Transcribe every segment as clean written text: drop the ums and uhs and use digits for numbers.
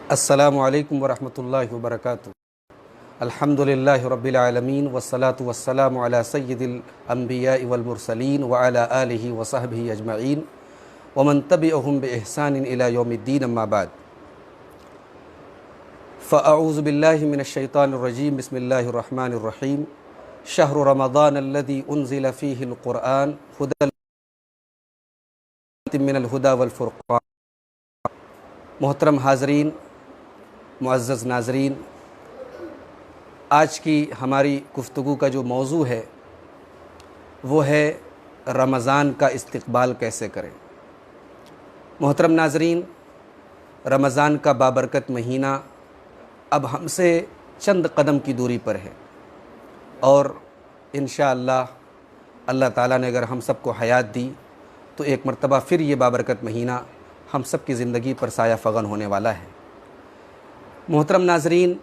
अस्सलामु अलैकुम वरहमतुल्लाहि वबरकातुहू। अल्हम्दुलिल्लाहि रब्बिल आलमीन वस्सलातु वस्सलामु अला सय्यिदिल अंबियाइ वल मुरसलीन व अला आलिहि व सहबिहि अजमईन व मन तबिअहुम बि इहसानिन इला यौमिद्दीन अम्मा बाद। फ़अऊज़ु बिल्लाहि मिनश शैतानिर रजीम बिस्मिल्लाहिर रहमानिर रहीम। शहरु रमज़ान अल्लज़ी उन्ज़िला फ़ीहिल क़ुरआन हुदल मिनल हुदा वल फ़ुरक़ान। मोहतरम हाज़रीन, मुअज़्ज़ज़ नाज़रीन, आज की हमारी गुफ्तगू का जो मौजू है वो है रमज़ान का इस्तक़बाल कैसे करें। मोहतरम नाज़रीन, रमज़ान का बाबरकत महीना अब हमसे चंद कदम की दूरी पर है और इंशाअल्लाह अल्लाह ताला ने अगर हम सबको हयात दी तो एक मरतबा फिर ये बाबरकत महीना हम सब की ज़िंदगी पर साया फ़गन होने वाला है। मोहतरम नाज़रीन,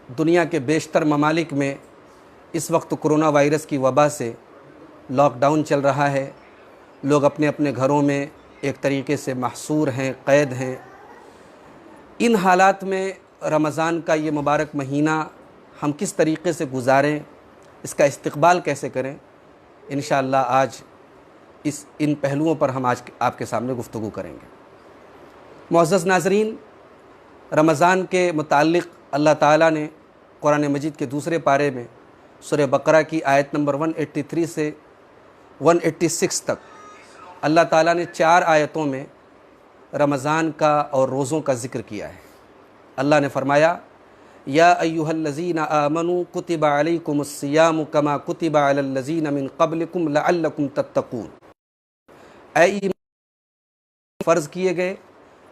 दुनिया के बेशतर ममालिक में इस वक्त कोरोना वायरस की वबा से लॉकडाउन चल रहा है। लोग अपने अपने घरों में एक तरीके से महसूर हैं, क़ैद हैं। इन हालात में रमज़ान का ये मुबारक महीना हम किस तरीके से गुजारें, इसका इस्तक़बाल कैसे करें, इंशाअल्लाह आज इन पहलुओं पर हम आज आपके सामने गुफ्तगू करेंगे। मुअज़्ज़ज़ नाज़रीन, रमज़ान के मुताल्लिक़ अल्लाह ताला ने कुरान मजीद के दूसरे पारे में सूरह बकरा की आयत नंबर 183 से 186 तक अल्लाह ताला ने 4 आयतों में रमज़ान का और रोज़ों का ज़िक्र किया है। अल्लाह ने फरमाया, या अय्युहल्लज़ीना आमनू कुतिबा अलैकुमुस्सियामु कमा कुतिबा अलल्लज़ीना मिन क़ब्लिकुम लअल्लकुम तत्तक़ून। ऐ फ़र्ज़ किए गए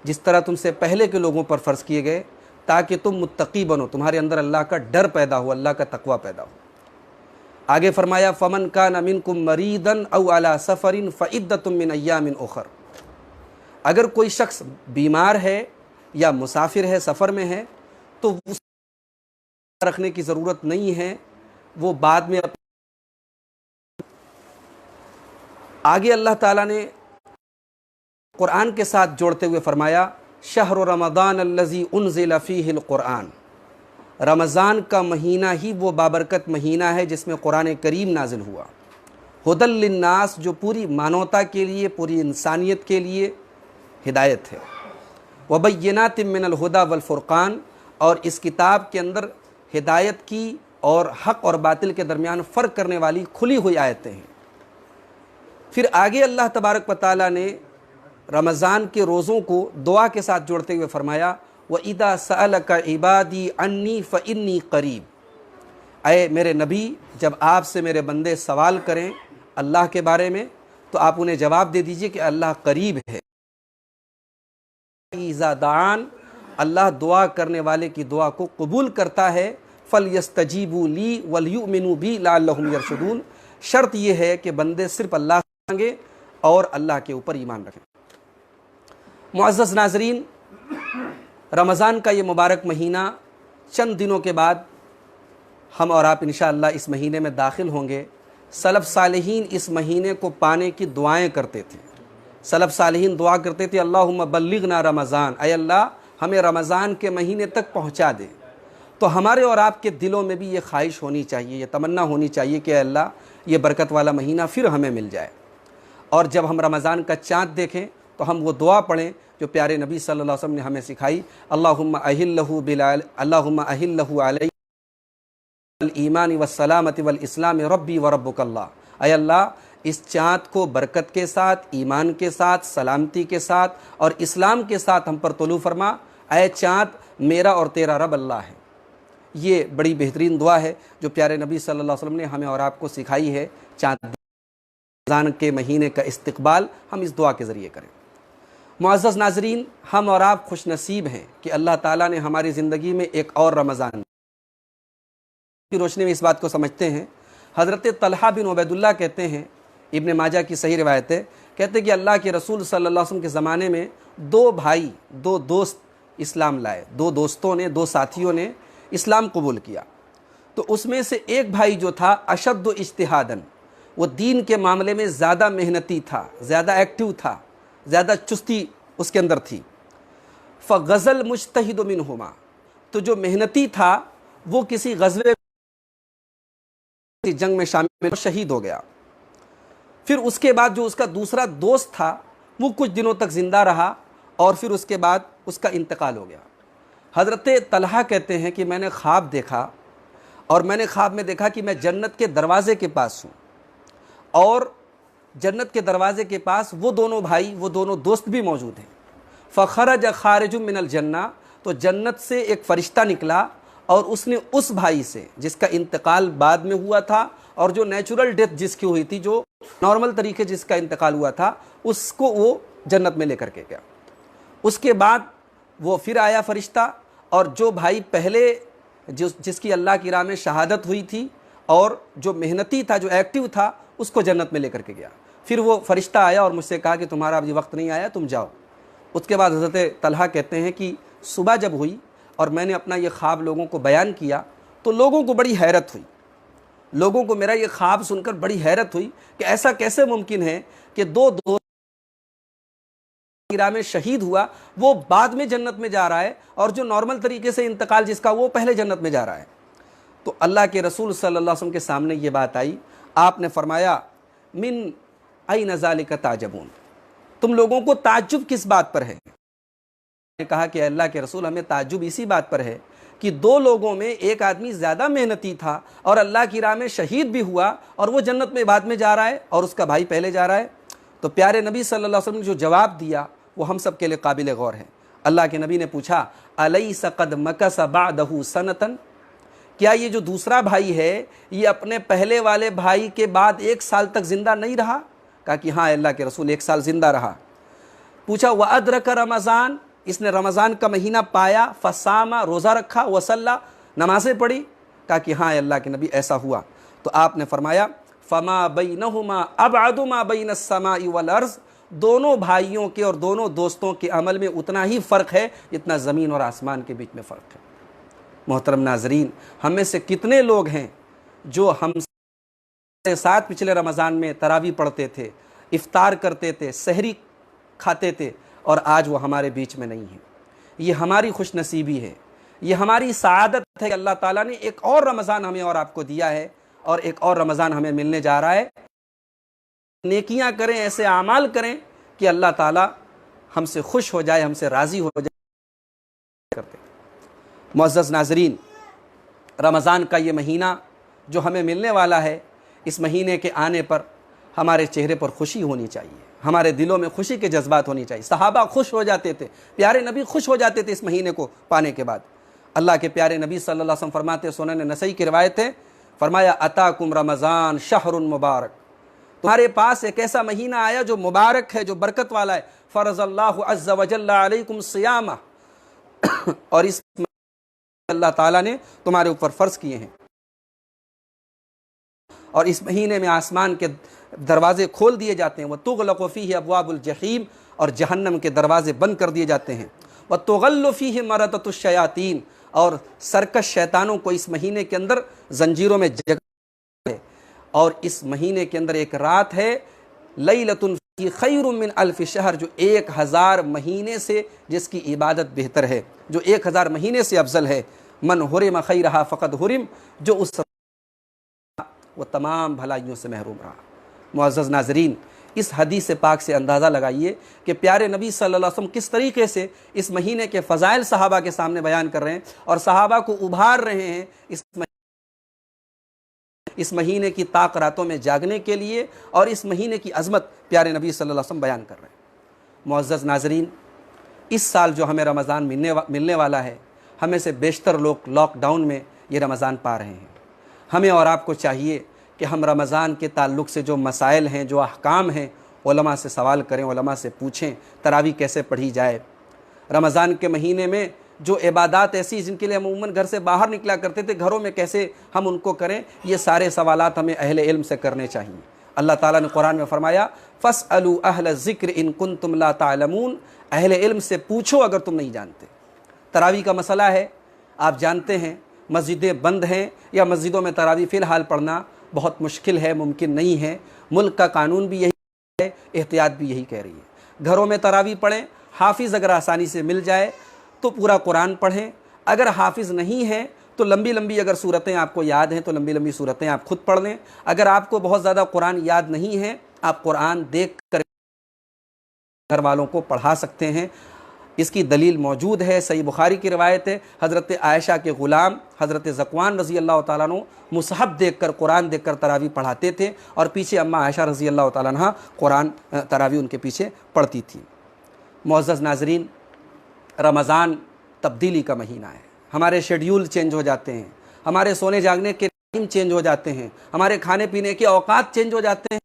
जिस तरह तुमसे पहले के लोगों पर फ़र्ज़ किए गए ताकि तुम मुत्तकी बनो, तुम्हारे अंदर अल्लाह का डर पैदा हो, अल्लाह का तक़वा पैदा हो। आगे फरमाया, फ़मन कान मिनकुम मरीदन औ अला सफ़रिन फ़इद्दतुम मिन अय्यामिन उख़र। अगर कोई शख्स बीमार है या मुसाफिर है, सफ़र में है, तो रखने की ज़रूरत नहीं है, वो बाद में। आगे अल्लाह ताला ने कुरान के साथ जोड़ते हुए फरमाया, शहर रमज़ान अल्लज़ी उन्ज़िला फ़ीहिल क़ुरआन। रमज़ान का महीना ही वो बाबरकत महीना है जिसमें कुरान करीम नाजिल हुआ। हुदल लिन्नास, जो पूरी मानवता के लिए, पूरी इंसानियत के लिए हिदायत है। व बय्यिनातिम मिनल हुदा वल फ़ुरक़ान, और इस किताब के अंदर हिदायत की और हक़ और बातिल के दरमियान फ़र्क करने वाली खुली हुई आयतें हैं। फिर आगे अल्लाह तबारक व तआला ने रमज़ान के रोज़ों को दुआ के साथ जोड़ते हुए फरमाया, व इदा सअलका इबादी अन्नी फ़इन्नी क़रीब। अय मेरे नबी, जब आपसे मेरे बंदे सवाल करें अल्लाह के बारे में तो आप उन्हें जवाब दे दीजिए कि अल्लाह करीब है। इज़ा दान, अल्लाह दुआ करने वाले की दुआ को कबूल करता है। फल यस्तजीबू ली वल युमिनू बी लअल्लहुम यरशुदून। शर्त यह है कि बंदे सिर्फ अल्लाह से मांगे और अल्लाह के ऊपर ईमान रखें। मुअज़्ज़ज़ नाज़रीन, रमज़ान का ये मुबारक महीना चंद दिनों के बाद हम और आप इंशाअल्लाह इस महीने में दाखिल होंगे। सलफ़ सालिहीन इस महीने को पाने की दुआएं करते थे। सलफ़ सालिहीन दुआ करते थे, अल्लाहुम्मा बल्लिगना रमज़ान, अय अल्लाह हमें रमज़ान के महीने तक पहुँचा दे। तो हमारे और आपके दिलों में भी ये ख्वाहिश होनी चाहिए, ये तमन्ना होनी चाहिए कि अल्लाह ये बरकत वाला महीना फिर हमें मिल जाए। और जब हम रमज़ान का चाँद देखें तो हम वो दुआ पढ़ें जो प्यारे नबी सल्लल्लाहु अलैहि वसल्लम ने हमें सिखाई, अल्लाहुम्मा अहिल्लहु अलैहि ईमान वस्सलामति वल इस्लाम रब्बी व रब्बुकल्लाह। अय अल्लाह, इस चाँद को बरकत के साथ, ईमान के साथ, सलामती के साथ और इस्लाम के साथ हम पर तुलू फरमा। अय चाँद, मेरा और तेरा रब अल्लाह है। ये बड़ी बेहतरीन दुआ है जो प्यारे नबी सल्लल्लाहु अलैहि वसल्लम ने हमें और आपको सिखाई है। चाँद रमज़ान के महीने का इस्तक़बाल हम इस दुआ के ज़रिए करें। मुअज़्ज़ज़ नाज़रीन, हम और आप खुश नसीब हैं कि अल्लाह ताला ने हमारी ज़िंदगी में एक और रमज़ान की रोशनी में इस बात को समझते हैं। हज़रत तलहा बिन उबैदुल्लाह कहते हैं, इब्न माजा की सही रिवायत है, कहते हैं कि अल्लाह के रसूल सल्लल्लाहु अलैहि वसल्लम के ज़माने में 2 भाई, 2 दोस्त इस्लाम लाए। 2 दोस्तों ने, 2 साथियों ने इस्लाम कबूल किया। तो उसमें से एक भाई जो था अशद्दु इज्तिहादन, वो दीन के मामले में ज़्यादा मेहनती था, ज़्यादा एक्टिव था, ज़्यादा चुस्ती उसके अंदर थी। फ़ग़ज़ल मुज्तहिद मिनहुमा, तो जो मेहनती था वो किसी ग़ज़वे जंग में शामिल शहीद हो गया। फिर उसके बाद जो उसका दूसरा दोस्त था वो कुछ दिनों तक ज़िंदा रहा और फिर उसके बाद उसका इंतकाल हो गया। हज़रत तलहा कहते हैं कि मैंने ख्वाब देखा और मैंने ख्वाब में देखा कि मैं जन्नत के दरवाज़े के पास हूँ और जन्नत के दरवाज़े के पास वो दोनों भाई, वो दोनों दोस्त भी मौजूद हैं। फ़ख़रज खारिजुम मिनल जन्ना, तो जन्नत से एक फ़रिश्ता निकला और उसने उस भाई से जिसका इंतकाल बाद में हुआ था और जो नेचुरल डेथ जिसकी हुई थी, जो नॉर्मल तरीके जिसका इंतकाल हुआ था, उसको वो जन्नत में लेकर के गया। उसके बाद वो फिर आया फ़रिश्ता और जो भाई पहले जिसकी अल्लाह की राह में शहादत हुई थी और जो मेहनती था, जो एक्टिव था, उसको जन्नत में लेकर के गया। फिर वो फ़रिश्ता आया और मुझसे कहा कि तुम्हारा अभी वक्त नहीं आया, तुम जाओ। उसके बाद हज़रत तलहा कहते हैं कि सुबह जब हुई और मैंने अपना ये ख्वाब लोगों को बयान किया तो लोगों को बड़ी हैरत हुई। लोगों को मेरा ये ख्वाब सुनकर बड़ी हैरत हुई कि ऐसा कैसे मुमकिन है कि दो दोस्त में शहीद हुआ वो बाद में जन्नत में जा रहा है और जो नॉर्मल तरीके से इंतकाल जिसका वो पहले जन्नत में जा रहा है। तो अल्लाह के रसूल सल्लल्लाहु अलैहि वसल्लम के सामने ये बात आई। आपने फरमाया मिन ऐन ज़ालिका ताजबून, तुम लोगों को ताज्जुब किस बात पर है? ने कहा कि अल्लाह के रसूल, हमें ताज्जुब इसी बात पर है कि दो लोगों में एक आदमी ज़्यादा मेहनती था और अल्लाह की राह में शहीद भी हुआ और वो जन्नत में बाद में जा रहा है और उसका भाई पहले जा रहा है। तो प्यारे नबी सल्लल्लाहु अलैहि वसल्लम ने जो जवाब दिया वो हम सब के लिए काबिल गौर है। अल्लाह के नबी ने पूछा अलैसा क़द मकस बअदहु सनतन, क्या ये जो दूसरा भाई है ये अपने पहले वाले भाई के बाद 1 साल तक ज़िंदा नहीं रहा? कहा कि हाँ अल्लाह के रसूल 1 साल ज़िंदा रहा। पूछा व अदरक रमज़ान, इसने रमज़ान का महीना पाया, फ़सामा, रोज़ा रखा, वसल्ला, नमाज़ें पढ़ी? कहा कि हाँ अल्लाह के नबी ऐसा हुआ। तो आपने फरमाया फ़मा बैनहुमा अबअदु मा बैन अस्समाई वल अर्ज़, दोनों भाइयों के और दोनों दोस्तों के अमल में उतना ही फ़र्क है जितना ज़मीन और आसमान के बीच में फ़र्क है। मोहतरम नाजरीन, हम में से कितने लोग हैं जो हम साथ पिछले रमज़ान में तरावी पढ़ते थे, इफ्तार करते थे, सहरी खाते थे और आज वो हमारे बीच में नहीं है। ये हमारी खुशनसीबी है, ये हमारी सआदत है कि अल्लाह ताला ने एक और रमज़ान हमें और आपको दिया है और एक और रमज़ान हमें मिलने जा रहा है। नेकियां करें, ऐसे आमाल करें कि अल्लाह ताला हमसे खुश हो जाए, हमसे राज़ी हो जाए करते। मुअज़्ज़ज़ नाज़रीन, रमज़ान का ये महीना जो हमें मिलने वाला है, इस महीने के आने पर हमारे चेहरे पर खुशी होनी चाहिए, हमारे दिलों में खुशी के जज्बात होनी चाहिए। सहाबा खुश हो जाते थे, प्यारे नबी खुश हो जाते थे इस महीने को पाने के बाद। अल्लाह के प्यारे नबी सल्लल्लाहु अलैहि वसल्लम फरमाते, सुनन नसई की रिवायत है, फरमाया अताकुम रमज़ान शहरुन मुबारक, तुम्हारे पास एक ऐसा महीना आया जो मुबारक है, जो बरकत वाला है। फ़रज़ल्लाहु अज़्ज़ा व जल्ला अलैकुम सियामा, और इस अल्लाह ताला ने तुम्हारे ऊपर फ़र्ज़ किए हैं और इस महीने में आसमान के दरवाज़े खोल दिए जाते हैं। व तुग़लक़ु फ़ीहि अब्वाबुल जहीम, और जहन्नम के दरवाज़े बंद कर दिए जाते हैं। व तुग़ल्लु फ़ीहि मरदतुश शयातीन, और सरकश शैतानों को इस महीने के अंदर जंजीरों में जगह है। और इस महीने के अंदर एक रात है लैलतुन फ़ीहि खैरुम मिन अल्फ़ि शहर, जो 1000 महीने से जिसकी इबादत बेहतर है, जो 1000 महीने से अफजल है। मन हुरिम खैरहा फ़क़द हुरिम, जो उस वो तमाम भलाइयों से महरूम रहा। मुअज़्ज़ज़ नाज़रीन, इस हदीस पाक से अंदाज़ा लगाइए कि प्यारे नबी सल्लल्लाहु अलैहि वसल्लम किस तरीके से इस महीने के फ़ज़ाइल सहाबा के सामने बयान कर रहे हैं और सहाबा को उभार रहे हैं इस महीने की ताक रातों में जागने के लिए, और इस महीने की अज़मत प्यारे नबी सल्लल्लाहु अलैहि वसल्लम बयान कर रहे हैं। मुअज़्ज़ज़ नाज़रीन, इस साल जो हमें रमज़ान मिलने वाला है, हमें से बेशतर लोग लॉकडाउन में ये रमज़ान पा रहे हैं। हमें और आपको चाहिए कि हम रमज़ान के ताल्लुक़ से जो मसाइल हैं, जो अहकाम हैं, उलमा से सवाल करें, उलमा से पूछें तरावी कैसे पढ़ी जाए। रमज़ान के महीने में जो इबादत ऐसी जिनके लिए हम उम्मन घर से बाहर निकला करते थे, घरों में कैसे हम उनको करें, ये सारे सवालात हमें अहले इल्म से करने चाहिए। अल्लाह ताला ने कुरान में फरमाया फ़स्अलू अहल ज़िक्र इन कुंतुम ला तालमून, अहले इल्म से पूछो अगर तुम नहीं जानते। तरावी का मसला है, आप जानते हैं मस्जिदें बंद हैं या मस्जिदों में तरावी फ़िलहाल पढ़ना बहुत मुश्किल है, मुमकिन नहीं है। मुल्क का कानून भी यही है, एहतियात भी यही कह रही है। घरों में तरावी पढ़ें, हाफिज़ अगर आसानी से मिल जाए, तो पूरा कुरान पढ़ें, अगर हाफिज़ नहीं हैं तो लंबी लंबी अगर सूरतें आपको याद हैं तो लंबी लंबी सूरतें आप खुद पढ़ लें। अगर आपको बहुत ज़्यादा कुरान याद नहीं है, आप कुरान देख कर घर वालों को पढ़ा सकते हैं। इसकी दलील मौजूद है, सही बुखारी की रिवायत है, हज़रत आयशा के ग़ुलाम हज़रत ज़कवान रज़ी अल्लाह तआला अन्हु मुसहफ़ देख कर, कुरान देख कर तरावी पढ़ाते थे और पीछे अम्मा आयशा रज़ी अल्लाह तआला अन्हा कुरान तरावी उनके पीछे पढ़ती थी। मुअज़्ज़ज़ नाज़रीन, रमज़ान तब्दीली का महीना है। हमारे शेड्यूल चेंज हो जाते हैं, हमारे सोने जागने के टाइम चेंज हो जाते हैं, हमारे खाने पीने के औकात चेंज हो जाते हैं।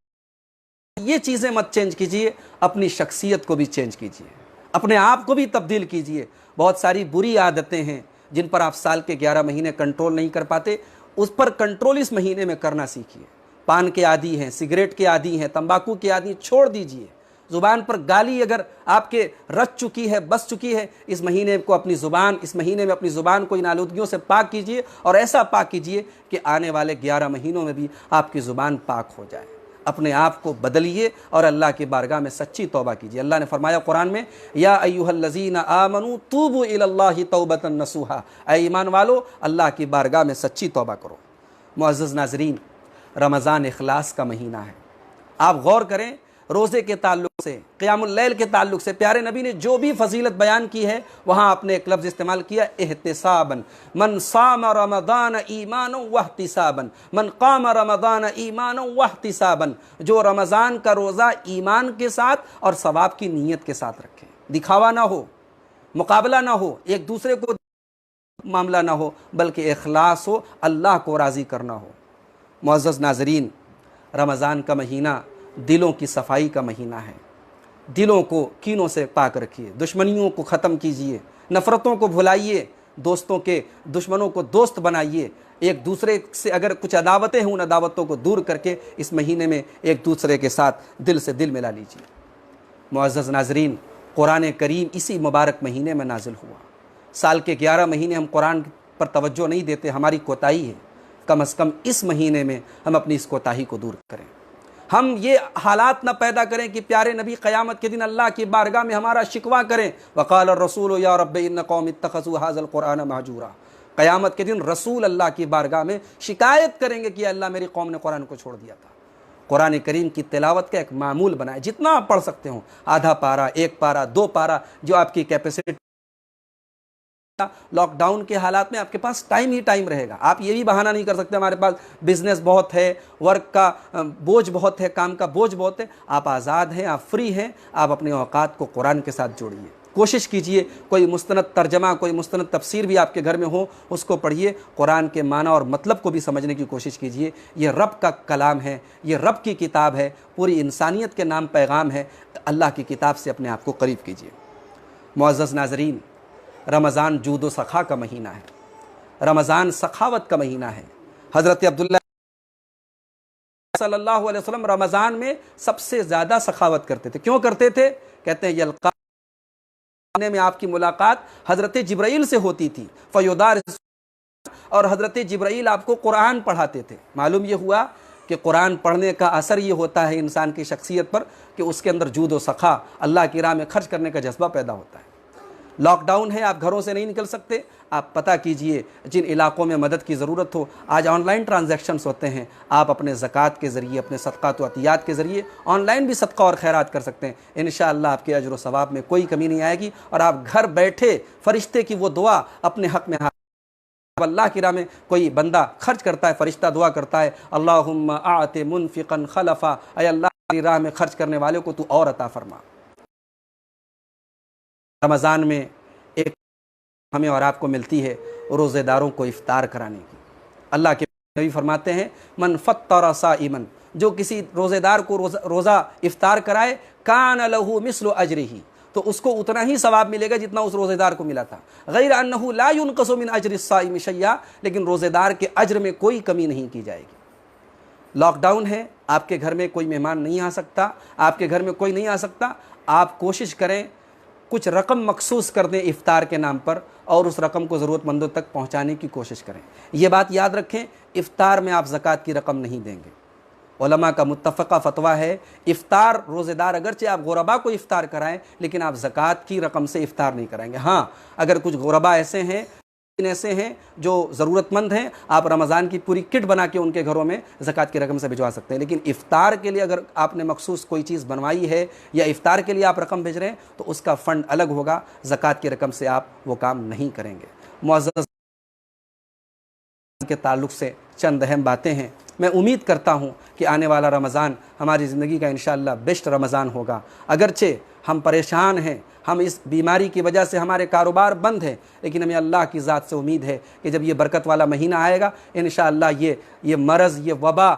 ये चीज़ें मत चेंज कीजिए, अपनी शख्सियत को भी चेंज कीजिए, अपने आप को भी तब्दील कीजिए। बहुत सारी बुरी आदतें हैं जिन पर आप साल के 11 महीने कंट्रोल नहीं कर पाते, उस पर कंट्रोल इस महीने में करना सीखिए। पान के आदी हैं, सिगरेट के आदी हैं, तंबाकू के आदी, छोड़ दीजिए। ज़ुबान पर गाली अगर आपके रच चुकी है, बस चुकी है, इस महीने में अपनी ज़ुबान को इन आलूदगियों से पाक कीजिए और ऐसा पाक कीजिए कि आने वाले 11 महीनों में भी आपकी ज़ुबान पाक हो जाए। अपने आप को बदलिए और अल्लाह की बारगाह में सच्ची तौबा कीजिए। अल्लाह ने फरमाया कुरान में, या अय्युहल्लज़ीना आमनू तूबू इलल्लाहि तौबतन नसूहा, ऐ ईमान वालो अल्लाह की बारगाह में सच्ची तौबा करो। मुअज़्ज़ज़ नाज़रीन, रमज़ान इखलास का महीना है। आप गौर करें, रोज़े के ताल्लुक से, क़ियामुल लैल के ताल्लुक से प्यारे नबी ने जो भी फजीलत बयान की है वहाँ आपने एक लफ्ज़ इस्तेमाल किया, एहतिसाबन। मन साम रमज़ान ईमान वहतिसाबन, मन क़ाम रमज़ान ईमान वहतिसाबन। जो रमज़ान का रोज़ा ईमान के साथ और सवाब की नीयत के साथ रखें, दिखावा ना हो, मुकाबला ना हो, एक दूसरे को मामला ना हो, बल्कि इखलास हो, अल्लाह को राज़ी करना हो। मुअज़्ज़ज़ नाज़रीन, रमज़ान का महीना दिलों की सफाई का महीना है। दिलों को कीनों से पाक रखिए, दुश्मनियों को ख़त्म कीजिए, नफ़रतों को भुलाइए, दुश्मनों को दोस्त बनाइए। एक दूसरे से अगर कुछ अदावतें हैं, उन अदावतों को दूर करके इस महीने में एक दूसरे के साथ दिल से दिल मिला लीजिए। मुअज़्ज़ज़ नाज़रीन, कुरान करीम इसी मुबारक महीने में नाजिल हुआ। साल के 11 महीने हम कुरान पर तवज्जो नहीं देते, हमारी कोताही है। कम अज़ कम इस महीने में हम अपनी इस कोताही को दूर करें। हम ये हालात न पैदा करें कि प्यारे नबी क़यामत के दिन अल्लाह की बारगाह में हमारा शिकवा करें, वक़ाल रसूल या रब्बि इन्न कौमी इत्तख़ज़ू हाज़ल क़ुरआन महजूरा। क़यामत के दिन रसूल अल्लाह की बारगाह में शिकायत करेंगे कि अल्लाह मेरी कौम ने कुरान को छोड़ दिया था। कुरान करीम की तिलावत का एक मामूल बनाए, जितना आप पढ़ सकते हो, आधा पारा, 1 पारा, 2 पारा, जो आपकी कैपेसिटी। लॉकडाउन के हालात में आपके पास टाइम ही टाइम रहेगा। आप ये भी बहाना नहीं कर सकते हमारे पास बिजनेस बहुत है, वर्क का बोझ बहुत है, काम का बोझ बहुत है। आप आज़ाद हैं, आप फ्री हैं, आप अपने औकात को कुरान के साथ जोड़िए। कोशिश कीजिए कोई मुस्तनद तर्जमा, कोई मुस्तनद तफसीर भी आपके घर में हो, उसको पढ़िए। कुरान के माना और मतलब को भी समझने की कोशिश कीजिए। ये रब का कलाम है, ये रब की किताब है, पूरी इंसानियत के नाम पैगाम है। अल्लाह की किताब से अपने आप को करीब कीजिए। मुअज़्ज़ज़ नाज़रीन, रमज़ान जूद व सखा का महीना है, रमज़ान सखावत का महीना है। हज़रत अब्दुल्लाह सल्लल्लाहु अलैहि वसल्लम रमज़ान में सबसे ज़्यादा सखावत करते थे। क्यों करते थे? कहते हैं यल्क़ा में आपकी मुलाकात हज़रत जिब्राइल से होती थी, फ़युदार, और हज़रत जिब्राइल आपको कुरान पढ़ाते थे। मालूम ये हुआ कि कुरान पढ़ने का असर ये होता है इंसान की शख्सियत पर कि उसके अंदर जूद व सखा, अल्लाह की राह में खर्च करने का जज्बा पैदा होता है। लॉकडाउन है, आप घरों से नहीं निकल सकते, आप पता कीजिए जिन इलाकों में मदद की ज़रूरत हो। आज ऑनलाइन ट्रांजैक्शंस होते हैं, आप अपने ज़कात के ज़रिए, अपने सदक़ात व अतियात के ज़रिए ऑनलाइन भी सदका और खैरात कर सकते हैं। इंशाअल्लाह आपके अजर व सवाब में कोई कमी नहीं आएगी और आप घर बैठे फ़रिश्ते की वो दुआ अपने हक़ में, अल्लाह की राह में कोई बंदा खर्च करता है, फ़रिश्ता दुआ करता है, अल्लाहुम्मा आते मुनफ़िक़न खलफ़ा, ऐ अल्लाह की राह में खर्च करने वाले को तू और अता फरमा। रमज़ान में एक हमें और आपको मिलती है रोज़ेदारों को इफ्तार कराने की। अल्लाह के नबी फरमाते हैं, मन फ़त्तर साइमन, जो किसी रोज़ेदार को रोज़ा इफ्तार कराए, कान लहू मिस्लु अजरिही, तो उसको उतना ही सवाब मिलेगा जितना उस रोज़ेदार को मिला था। गैर अन्नहु ला युनक़सु मिन अजरि साइम शैया, लेकिन रोज़ेदार के अज्र में कोई कमी नहीं की जाएगी। लॉकडाउन है, आपके घर में कोई मेहमान नहीं आ सकता, आपके घर में कोई नहीं आ सकता। आप कोशिश करें कुछ रकम मखसूस कर दें इफ्तार के नाम पर और उस रकम को ज़रूरतमंदों तक पहुंचाने की कोशिश करें। ये बात याद रखें, इफ्तार में आप ज़कात की रकम नहीं देंगे, उलमा का मुत्तफ़क़ा फ़तवा है, इफ़्तार रोज़ेदार अगरचे आप गुरबा को इफ़्तार कराएं, लेकिन आप ज़कात की रकम से इफ़्तार नहीं कराएंगे। हाँ, अगर कुछ गुरबा ऐसे हैं जो ज़रूरतमंद हैं, आप रमज़ान की पूरी किट बना के उनके घरों में ज़कात की रकम से भिजवा सकते हैं। लेकिन इफ़्तार के लिए अगर आपने मखसूस कोई चीज़ बनवाई है या इफ़्तार के लिए आप रकम भेज रहे हैं, तो उसका फ़ंड अलग होगा, ज़कात की रकम से आप वो काम नहीं करेंगे। मुअज़्ज़ज़ के ताल्लुक़ से चंद अहम बातें हैं। मैं उम्मीद करता हूँ कि आने वाला रमज़ान हमारी ज़िंदगी का इंशाअल्लाह बेस्ट रमज़ान होगा। अगरचे हम परेशान हैं, हम इस बीमारी की वजह से हमारे कारोबार बंद हैं, लेकिन हमें अल्लाह की ज़ात से उम्मीद है कि जब ये बरकत वाला महीना आएगा, इंशाअल्लाह ये मरज़, ये वबा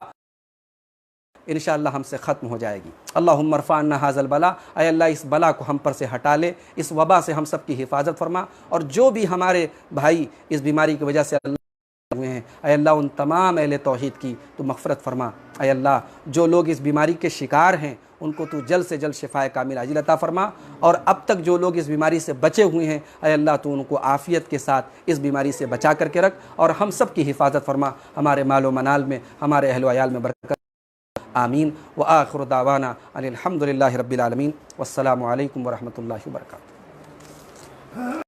इंशाअल्लाह हमसे ख़त्म हो जाएगी। अल्लाहुम्मा रफ़अन्ना हाज़ल बला, ऐ अल्लाह इस बला को हम पर से हटा ले, इस वबा से हम सब की हिफाजत फरमा। और जो भी हमारे भाई इस बीमारी की वजह से हुए हैं, ऐ अल्लाह उन तमाम अहले तौहीद की तो मग़फ़िरत फरमा। ऐ अल्लाह जो लोग इस बीमारी के शिकार हैं, उनको तू जल्द से जल्द शिफाए कामिल आजिल अता फरमा। और अब तक जो लोग इस बीमारी से बचे हुए हैं, ऐ अल्लाह तू उनको आफ़ियत के साथ इस बीमारी से बचा करके रख और हम सब की हिफाजत फरमा। हमारे मालो मनाल में, हमारे अहल व अयाल में बरकत। आमीन। व आखिरु दावाना अनिल हम्दुलिल्लाहि रब्बिल आलमीन। वस्सलामु अलैकुम व रहमतुल्लाहि व बरकातुहू।